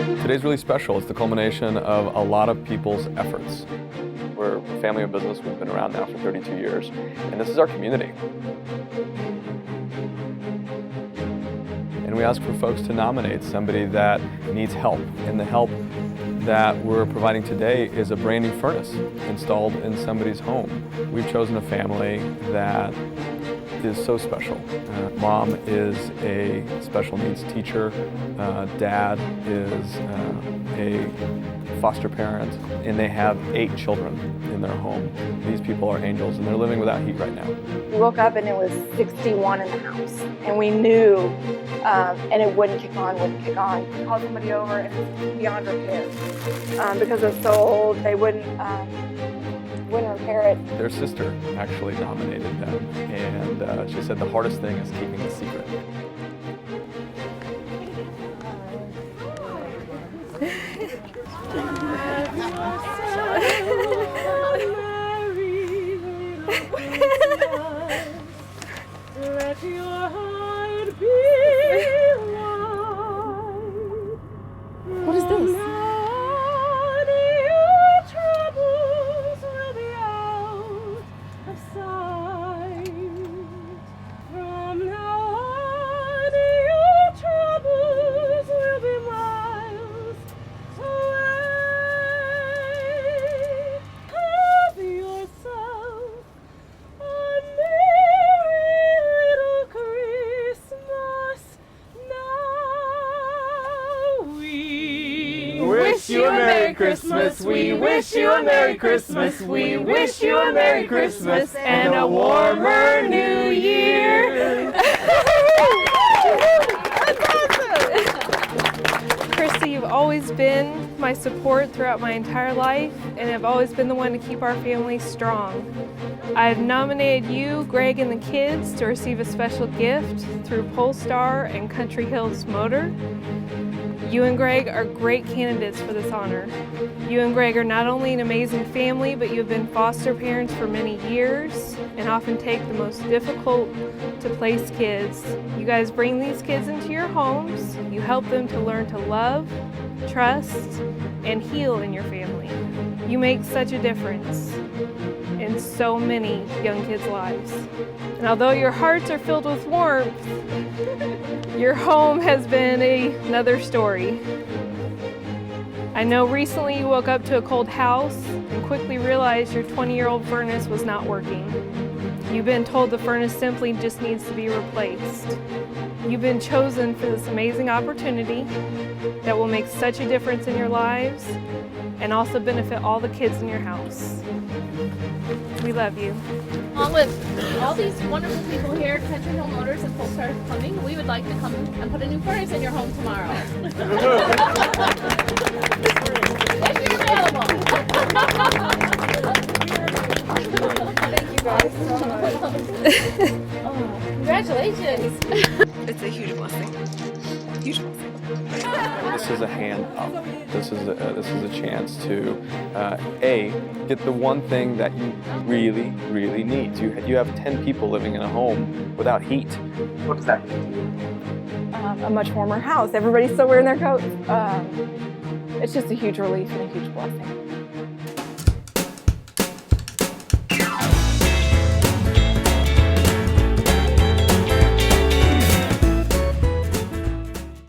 Today's really special. It's the culmination of a lot of people's efforts. We're a family of business. We've been around now for 32 years, and this is our community. And we ask for folks to nominate somebody that needs help, and the help that we're providing today is a brand new furnace installed in somebody's home. We've chosen a family that is so special. Mom is a special needs teacher. Dad is a foster parent, and they have 8 children in their home. These people are angels, and they're living without heat right now. We woke up and it was 61 in the house, and we knew, and it wouldn't kick on. We called somebody over, and it was beyond repair. Because it was so old, they wouldn't repair it. Their sister actually nominated them, and she said the hardest thing is keeping the secret. Let your heart be light. What is this? Your troubles will be out of sight. From now on, your troubles will be miles away. Have yourself a merry little Christmas now. We wish you a Merry Christmas. We wish you a Merry Christmas. We wish you a Merry Christmas and a warmer New Year. Christy, you've always been my support throughout my entire life, and have always been the one to keep our family strong. I've nominated you, Greg, and the kids to receive a special gift through Polestar and Country Hills Motor. You and Greg are great candidates for this honor. You and Greg are not only an amazing family, but you have been foster parents for many years and often take the most difficult to place kids. You guys bring these kids into your homes. You help them to learn to love, trust, and heal in your family. You make such a difference in so many young kids' lives. And although your hearts are filled with warmth, your home has been another story. I know recently you woke up to a cold house and quickly realized your 20-year-old furnace was not working. You've been told the furnace simply just needs to be replaced. You've been chosen for this amazing opportunity that will make such a difference in your lives and also benefit all the kids in your house. We love you. Along with all these wonderful people here, Country Hill Motors and Polestar Plumbing, we would like to come and put a new furnace in your home tomorrow. If you're available. Thank you guys so much. Congratulations. It's a huge blessing. Huge blessing. This is a hand up. This is a chance to A, get the one thing that you really, really need. You have 10 people living in a home without heat. What does that mean? A much warmer house. Everybody's still wearing their coats. It's just a huge relief and a huge blessing.